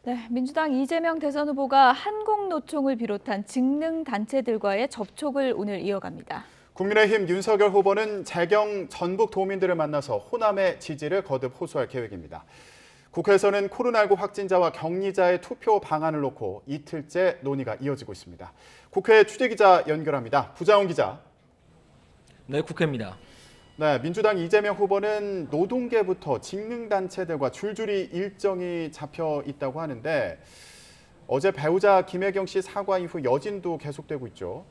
네, 민주당 이재명 대선 후보가 한국노총을 비롯한 직능 단체들과의 접촉을 오늘 이어갑니다. 국민의힘 윤석열 후보는 재경 전북 도민들을 만나서 호남의 지지를 거듭 호소할 계획입니다. 국회에서는 코로나19 확진자와 격리자의 투표 방안을 놓고 이틀째 논의가 이어지고 있습니다. 국회 취재기자 연결합니다. 부자원 기자. 네, 국회입니다. 네, 민주당 이재명 후보는 노동계부터 직능단체들과 줄줄이 일정이 잡혀 있다고 하는데 어제 배우자 김혜경 씨 사과 이후 여진도 계속되고 있죠.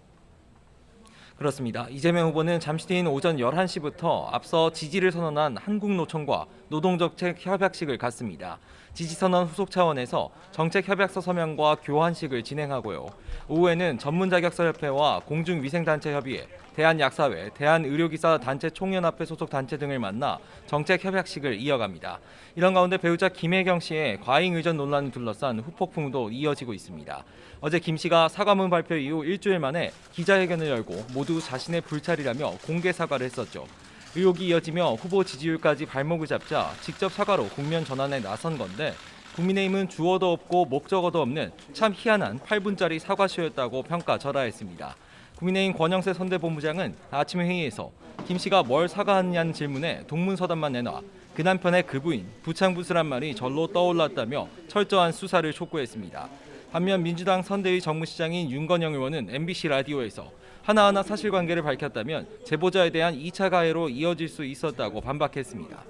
그렇습니다. 이재명 후보는 잠시 뒤인 오전 11시부터 앞서 지지를 선언한 한국노총과 노동정책 협약식을 갖습니다. 지지선언 후속 차원에서 정책협약서 서명과 교환식을 진행하고요. 오후에는 전문자격서협회와 공중위생단체협의회, 대한약사회, 대한의료기사 단체 총연합회 소속 단체 등을 만나 정책협약식을 이어갑니다. 이런 가운데 배우자 김혜경 씨의 과잉 의전 논란을 둘러싼 후폭풍도 이어지고 있습니다. 어제 김 씨가 사과문 발표 이후 일주일 만에 기자회견을 열고 모두 자신의 불찰이라며 공개 사과를 했었죠. 의혹이 이어지며 후보 지지율까지 발목을 잡자 직접 사과로 국면 전환에 나선 건데 국민의힘은 주어도 없고 목적어도 없는 참 희한한 8분짜리 사과쇼였다고 평가절하했습니다. 국민의힘 권영세 선대본부장은 아침 회의에서 김 씨가 뭘 사과하느냐는 질문에 동문서답만 내놔 그 남편의 그 부인 부창부수란 말이 절로 떠올랐다며 철저한 수사를 촉구했습니다. 반면 민주당 선대위 정무시장인 윤건영 의원은 MBC 라디오에서 하나하나 사실관계를 밝혔다면 제보자에 대한 2차 가해로 이어질 수 있었다고 반박했습니다.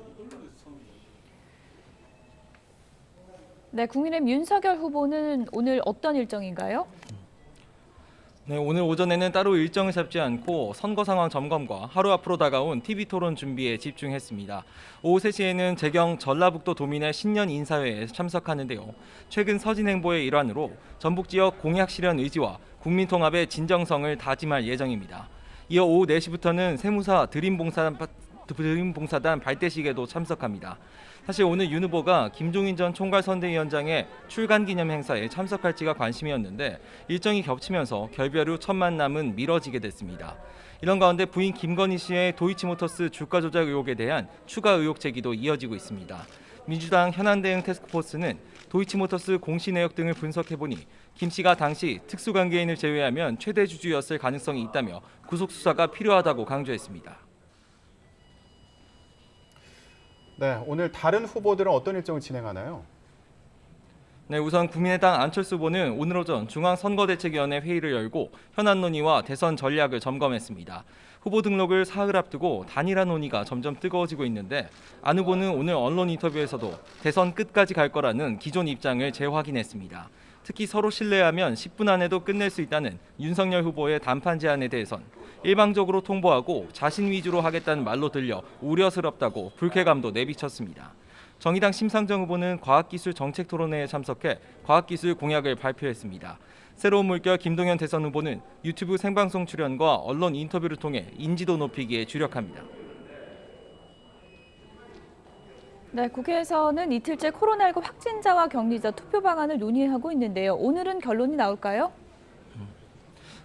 네, 국민의힘 윤석열 후보는 오늘 어떤 일정인가요? 네, 오늘 오전에는 따로 일정을 잡지 않고 선거 상황 점검과 하루 앞으로 다가온 TV토론 준비에 집중했습니다. 오후 3시에는 재경 전라북도 도민의 신년 인사회에 참석하는데요. 최근 서진 행보의 일환으로 전북 지역 공약 실현 의지와 국민통합의 진정성을 다짐할 예정입니다. 이어 오후 4시부터는 세무사 드림봉사단 발대식에도 참석합니다. 사실 오늘 윤 후보가 김종인 전 총괄선대위원장의 출간 기념 행사에 참석할지가 관심이었는데 일정이 겹치면서 결별 후 첫 만남은 미뤄지게 됐습니다. 이런 가운데 부인 김건희 씨의 도이치모터스 주가 조작 의혹에 대한 추가 의혹 제기도 이어지고 있습니다. 민주당 현안 대응 태스크포스는 도이치모터스 공시 내역 등을 분석해보니 김 씨가 당시 특수관계인을 제외하면 최대 주주였을 가능성이 있다며 구속 수사가 필요하다고 강조했습니다. 네, 오늘 다른 후보들은 어떤 일정을 진행하나요? 네, 우선 국민의당 안철수 후보는 오늘 오전 중앙선거대책위원회 회의를 열고 현안 논의와 대선 전략을 점검했습니다. 후보 등록을 사흘 앞두고 단일화 논의가 점점 뜨거워지고 있는데 안 후보는 오늘 언론 인터뷰에서도 대선 끝까지 갈 거라는 기존 입장을 재확인했습니다. 특히 서로 신뢰하면 10분 안에도 끝낼 수 있다는 윤석열 후보의 단판 제안에 대해선 일방적으로 통보하고 자신 위주로 하겠다는 말로 들려 우려스럽다고 불쾌감도 내비쳤습니다. 정의당 심상정 후보는 과학기술 정책토론회에 참석해 과학기술 공약을 발표했습니다. 새로운 물결 김동연 대선 후보는 유튜브 생방송 출연과 언론 인터뷰를 통해 인지도 높이기에 주력합니다. 네, 국회에서는 이틀째 코로나19 확진자와 격리자 투표 방안을 논의하고 있는데요. 오늘은 결론이 나올까요?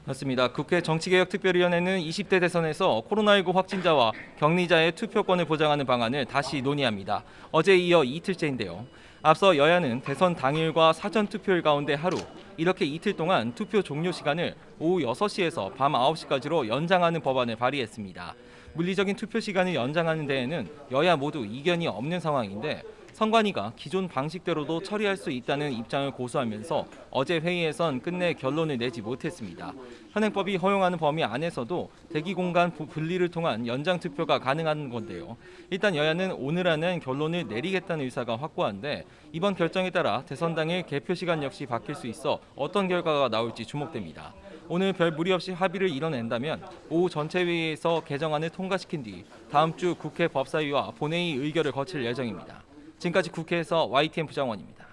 그렇습니다. 국회 정치개혁특별위원회는 20대 대선에서 코로나19 확진자와 격리자의 투표권을 보장하는 방안을 다시 논의합니다. 어제에 이어 이틀째인데요. 앞서 여야는 대선 당일과 사전 투표일 가운데 하루, 이렇게 이틀 동안 투표 종료 시간을 오후 6시에서 밤 9시까지로 연장하는 법안을 발의했습니다. 물리적인 투표 시간을 연장하는 데에는 여야 모두 이견이 없는 상황인데 선관위가 기존 방식대로도 처리할 수 있다는 입장을 고수하면서 어제 회의에선 끝내 결론을 내지 못했습니다. 현행법이 허용하는 범위 안에서도 대기공간 분리를 통한 연장 투표가 가능한 건데요. 일단 여야는 오늘 안엔 결론을 내리겠다는 의사가 확고한데 이번 결정에 따라 대선 당일 개표 시간 역시 바뀔 수 있어 어떤 결과가 나올지 주목됩니다. 오늘 별 무리 없이 합의를 이뤄낸다면 오후 전체회의에서 개정안을 통과시킨 뒤 다음 주 국회 법사위와 본회의 의결을 거칠 예정입니다. 지금까지 국회에서 YTN 부장원입니다.